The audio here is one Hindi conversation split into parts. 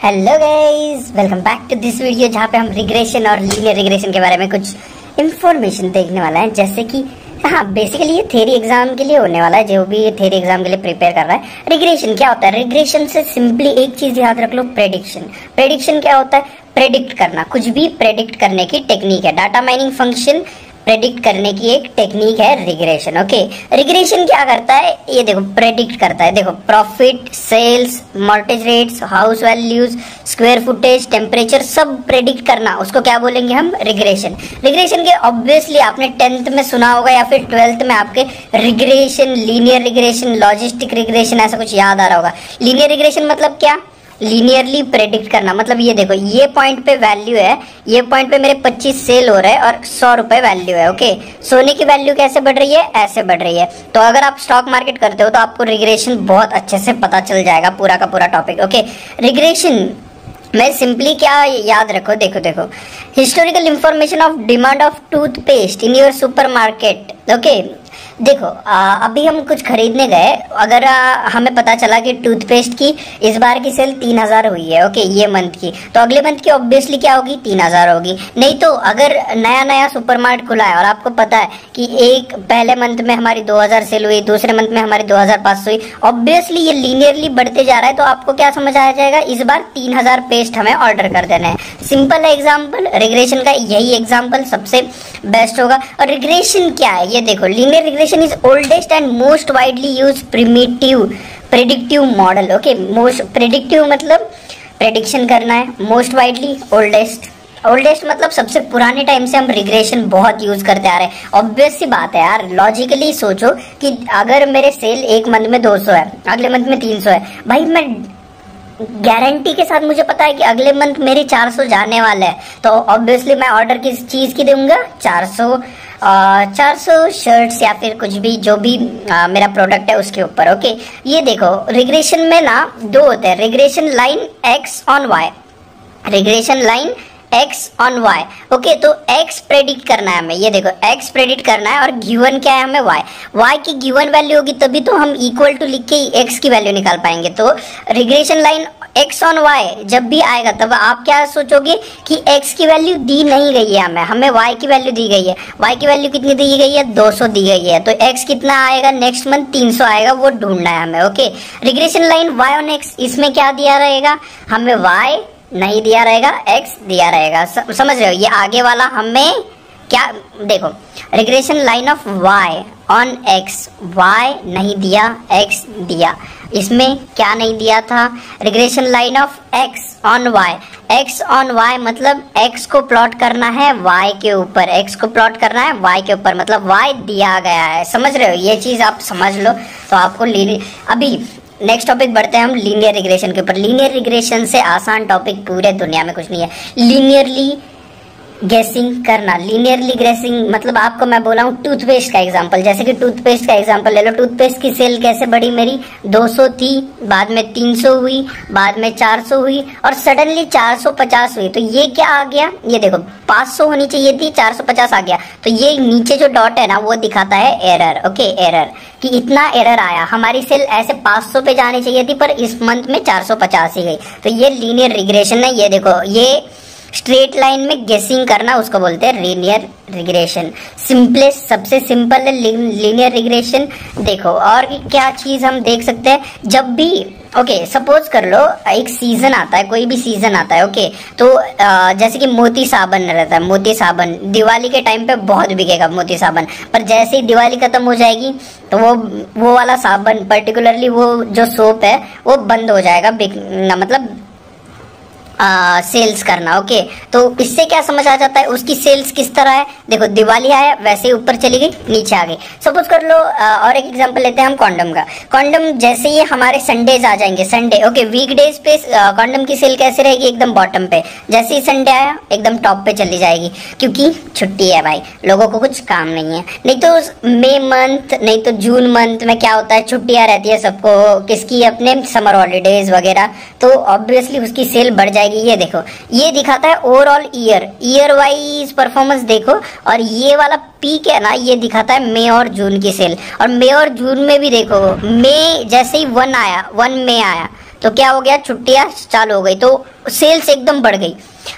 Hello guys, welcome back to this video जहाँ पे हम रिग्रेशन और लीनियर रिग्रेशन के बारे में कुछ इंफॉर्मेशन देखने वाला है। जैसे कि बेसिकली ये थ्योरी एग्जाम के लिए होने वाला है, जो भी थ्योरी एग्जाम के लिए प्रिपेयर कर रहा है। रिग्रेशन क्या होता है? रिग्रेशन से सिंपली एक चीज याद रख लो, प्रेडिक्शन। प्रेडिक्शन क्या होता है? प्रेडिक्ट करना, कुछ भी प्रेडिक्ट करने की टेक्निक है। डाटा माइनिंग फंक्शन प्रेडिक्ट करने की एक टेक्निक है रिग्रेशन। ओके, रिग्रेशन क्या करता है? ये देखो, प्रेडिक्ट करता है। देखो, profit, sales, mortgage rates, house values, square footage, temperature, सब प्रेडिक्ट करना, उसको क्या बोलेंगे हम? रिग्रेशन। रिग्रेशन के ऑब्वियसली आपने 10th में सुना होगा या फिर 12th में आपके regression, linear regression, logistic regression, ऐसा कुछ याद आ रहा होगा। लीनियर रिग्रेशन मतलब क्या? लीनियरली प्रेडिक्ट करना। मतलब ये देखो, ये पॉइंट पे वैल्यू है, ये पॉइंट पे मेरे 25 सेल हो रहा है और 100 रुपए वैल्यू है। ओके, सोने की वैल्यू कैसे बढ़ रही है? ऐसे बढ़ रही है। तो अगर आप स्टॉक मार्केट करते हो तो आपको रिग्रेशन बहुत अच्छे से पता चल जाएगा, पूरा का पूरा टॉपिक। ओके, रिग्रेशन मैं सिंपली क्या याद रखो, देखो historical information of demand of toothpaste in your supermarket. Okay, देखो अभी हम कुछ खरीदने गए, अगर हमें पता चला कि टूथपेस्ट की इस बार की सेल 3000 हुई है, ओके, ये मंथ की, तो अगले मंथ की ऑब्वियसली क्या होगी? 3000 होगी। नहीं तो अगर नया नया सुपरमार्केट खुला है और आपको पता है कि एक पहले मंथ में हमारी 2000 सेल हुई, दूसरे मंथ में हमारी 2500 हुई, ऑब्वियसली ये लीनियरली बढ़ते जा रहा है, तो आपको क्या समझ आ जाएगा? इस बार 3000 पेस्ट हमें ऑर्डर कर देना है। सिंपल है एग्जाम्पल, रिग्रेशन का यही एग्जाम्पल सबसे बेस्ट होगा। और रिग्रेशन क्या है? ये देखो, linear regression is oldest and most widely used predictive model। Okay, most predictive मतलब प्रेडिक्शन करना है, मोस्ट वाइडली ओल्डेस्ट मतलब सबसे पुराने टाइम से हम रिग्रेशन बहुत यूज करते आ रहे हैं। ऑब्वियस सी बात है यार, लॉजिकली सोचो कि अगर मेरे सेल एक मंथ में 200 है, अगले मंथ में 300 है, भाई मैं गारंटी के साथ मुझे पता है कि अगले मंथ मेरे 400 जाने वाले हैं, तो ऑब्वियसली मैं ऑर्डर किस चीज की दूंगा? 400 शर्ट्स या फिर कुछ भी, जो भी मेरा प्रोडक्ट है उसके ऊपर। ओके, ये देखो, रिग्रेशन में ना दो होते हैं, regression line X on Y, regression line X on Y. Okay, तो एक्स प्रेडिक्ट करना है हमें, ये देखो एक्स प्रेडिक्ट करना है, और गिवन क्या है हमें? वाई की गिवन वैल्यू होगी तभी तो हम इक्वल टू लिख के एक्स की वैल्यू निकाल पाएंगे। तो regression line X on Y जब भी आएगा तब आप क्या सोचोगे कि एक्स की वैल्यू दी नहीं गई है हमें वाई की वैल्यू दी गई है। वाई की वैल्यू कितनी दी गई है? 200 दी गई है। तो एक्स कितना आएगा नेक्स्ट मंथ? 300 आएगा, वो ढूंढना है हमें। Okay, regression line Y on X, इसमें क्या दिया रहेगा हमें? वाई नहीं दिया रहेगा, एक्स दिया रहेगा। समझ रहे हो? ये आगे वाला हमें क्या, देखो, regression line of Y on X, Y नहीं दिया, एक्स दिया। इसमें क्या नहीं दिया था? Regression line of X on Y, X on Y मतलब एक्स को प्लॉट करना है वाई के ऊपर, एक्स को प्लॉट करना है वाई के ऊपर, मतलब वाई दिया गया है। समझ रहे हो? ये चीज आप समझ लो तो आपको अभी नेक्स्ट टॉपिक बढ़ते हैं हम लीनियर रिग्रेशन के ऊपर। लीनियर रिग्रेशन से आसान टॉपिक पूरे दुनिया में कुछ नहीं है। लीनियरली गेसिंग करना, लीनियरली गेसिंग मतलब आपको मैं बोला हूँ टूथपेस्ट का एग्जांपल, जैसे कि टूथपेस्ट का एग्जांपल ले लो। टूथपेस्ट की सेल कैसे बढ़ी? मेरी 200 थी, बाद में 300 हुई, बाद में 400 हुई और सडनली 450 हुई। तो ये क्या आ गया? ये देखो, 500 होनी चाहिए थी, 450 आ गया। तो ये नीचे जो डॉट है ना, वो दिखाता है एरर। ओके, एरर कि इतना एरर आया, हमारी सेल ऐसे 500 पे जानी चाहिए थी पर इस मंथ में 450 ही गई। तो ये लीनियर रिग्रेशन है। ये देखो, ये स्ट्रेट लाइन में गेसिंग करना, उसको बोलते हैं लीनियर रिग्रेशन। सिंपलेस्ट, सबसे सिंपल है लीनियर रिग्रेशन। देखो, और क्या चीज हम देख सकते हैं? जब भी ओके, सपोज कर लो एक सीजन आता है, कोई भी सीजन आता है, ओके, तो जैसे कि मोती साबन रहता है, मोती साबन दिवाली के टाइम पे बहुत बिकेगा मोती साबन, पर जैसे ही दिवाली खत्म हो जाएगी तो वो वाला साबन, पर्टिकुलरली वो जो सोप है, वो बंद हो जाएगा बिकना, मतलब सेल्स करना। ओके, तो इससे क्या समझ आ जाता है उसकी सेल्स किस तरह है? देखो, दिवाली आया वैसे ही ऊपर चली गई, नीचे आ गई। सपोज कर लो और एक एग्जांपल लेते हैं हम कॉन्डम का। कॉन्डम जैसे ही हमारे संडेज आ जाएंगे, संडे, ओके, वीकडेज पे कॉन्डम की सेल कैसे रहेगी? एकदम बॉटम पे। जैसे ही संडे आया एकदम टॉप पे चली जाएगी, क्योंकि छुट्टी है भाई, लोगों को कुछ काम नहीं है। नहीं तो मई मंथ, नहीं तो जून मंथ में क्या होता है? छुट्टियां रहती है सबको, किसकी? अपने समर हॉलीडेज वगैरह, तो ऑब्वियसली उसकी सेल बढ़ जाएगी। ये देखो, ये दिखाता है ओवरऑल ईयर वाइज परफॉर्मेंस। देखो, और ये वाला पीक है ना, ये दिखाता है मई और जून की सेल। और मई और जून में भी देखो, मई जैसे ही 1 आया, 1 मई आया तो क्या हो गया, छुट्टियां चालू हो गई, तो सेल्स एकदम बढ़ गई।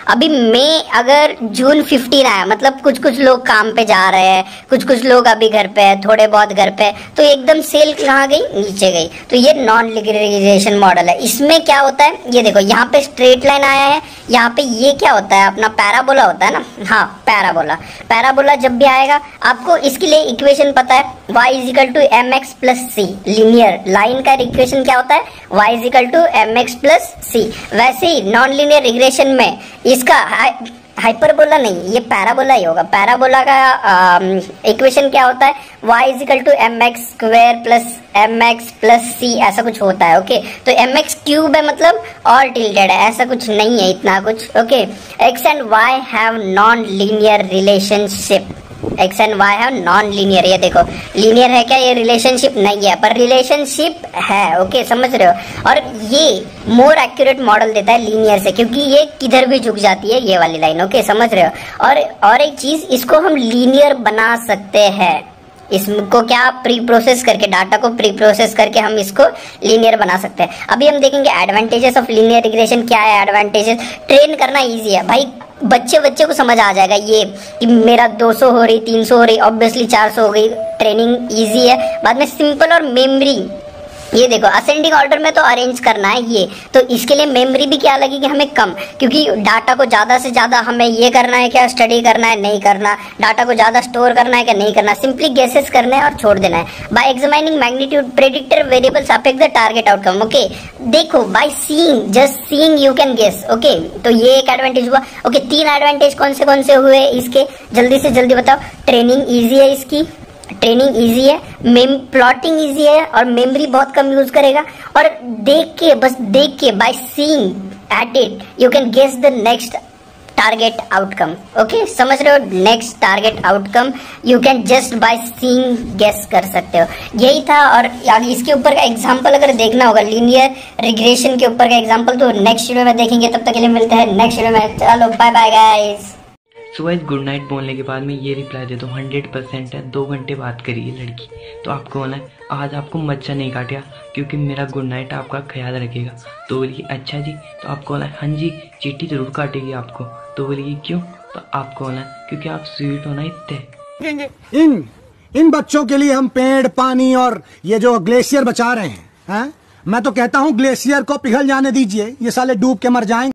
अभी मई अगर जून 15 आया, मतलब कुछ कुछ लोग काम पे जा रहे हैं, कुछ कुछ लोग अभी घर पे है, थोड़े बहुत घर पे, तो एकदम सेल कहाँ गई, नीचे गई। तो ये नॉन लिनियराइजेशन मॉडल है। इसमें क्या होता है, ये देखो यहाँ पे स्ट्रेट लाइन आया है, यहाँ पे ये क्या होता है, अपना पैराबोला होता है ना, हाँ पैराबोला। पैराबोला जब भी आएगा, आपको इसके लिए इक्वेशन पता है, y is equal to m x plus c. Linear line का इक्वेशन क्या होता है, y is equal to m x plus c. वैसे ही नॉन लीनियर रिग्रेशन में इसका हाइपरबोला नहीं, ये पैराबोला ही होगा। पैराबोला का इक्वेशन क्या होता है, y is equal to m x square plus m x plus c, ऐसा कुछ होता है। ओके, तो एम एक्स क्यूब है, मतलब और टिल्टेड है, ऐसा कुछ नहीं है इतना कुछ। Okay, x and why have non linear relationship. X and why have non linear, ये देखो लीनियर है क्या, ये रिलेशनशिप नहीं है, पर रिलेशनशिप है। ओके, समझ रहे हो। और ये मोर एक्यूरेट मॉडल देता है लीनियर से, क्योंकि ये किधर भी झुक जाती है, ये वाली लाइन। ओके, समझ रहे हो। और एक चीज, इसको हम लीनियर बना सकते हैं। इसको क्या, प्री प्रोसेस करके, डाटा को प्री प्रोसेस करके हम इसको लीनियर बना सकते हैं। अभी हम देखेंगे एडवांटेजेस ऑफ लीनियर रिग्रेशन क्या है। एडवांटेजेस, ट्रेन करना इजी है भाई, बच्चे को समझ आ जाएगा ये कि मेरा 200 हो रही, 300 हो रही, ऑब्वियसली 400 हो गई, ट्रेनिंग इजी है। बाद में सिंपल और मेमोरी, ये देखो असेंडिंग ऑर्डर में तो अरेंज करना है ये, तो इसके लिए मेमोरी भी क्या लगेगी हमें, कम, क्योंकि डाटा को ज्यादा से ज्यादा हमें ये करना है क्या, स्टडी करना है, नहीं करना, डाटा को ज्यादा स्टोर करना है क्या, नहीं करना, सिंपली गेसेस करने हैं और छोड़ देना है। By examining magnitude predictor variables affect the target outcome. Okay, देखो by seeing, just seeing you can guess. Okay, तो ये एक एडवांटेज हुआ। ओके, 3 एडवांटेज कौन से हुए इसके, जल्दी से जल्दी बताओ। ट्रेनिंग ईजी है, इसकी ट्रेनिंग इजी है, प्लॉटिंग इजी है, और मेमोरी बहुत कम यूज करेगा, और देख के, बस देख के, by seeing at it you can guess the next target outcome. Okay, समझ रहे हो, next target outcome you can just by seeing guess कर सकते हो। यही था। और इसके ऊपर का एग्जांपल अगर देखना होगा, लीनियर रिग्रेशन के ऊपर का एग्जांपल, तो नेक्स्ट वीडियो में देखेंगे। तब तक के लिए मिलते हैं नेक्स्ट वीडियो में। चलो bye bye guys. So guys, good night बोलने के बाद में ये रिप्लाई देता हूँ 100% है। 2 घंटे बात करी है लड़की, तो आपको बोला है आज आपको मच्छर नहीं काटेगा, क्योंकि मेरा गुड नाइट आपका ख्याल रखेगा। तो बोलिए अच्छा जी, तो आपको बोला हाँ जी चींटी जरूर काटेगी आपको। तो बोलिए क्यों, तो आपको बोला क्योंकि आप स्वीट होना इतने। इन बच्चों के लिए हम पेड़, पानी और ये जो ग्लेशियर बचा रहे हैं। मैं तो कहता हूँ ग्लेशियर को पिघल जाने दीजिए, ये साले डूब के मर जाएंगे।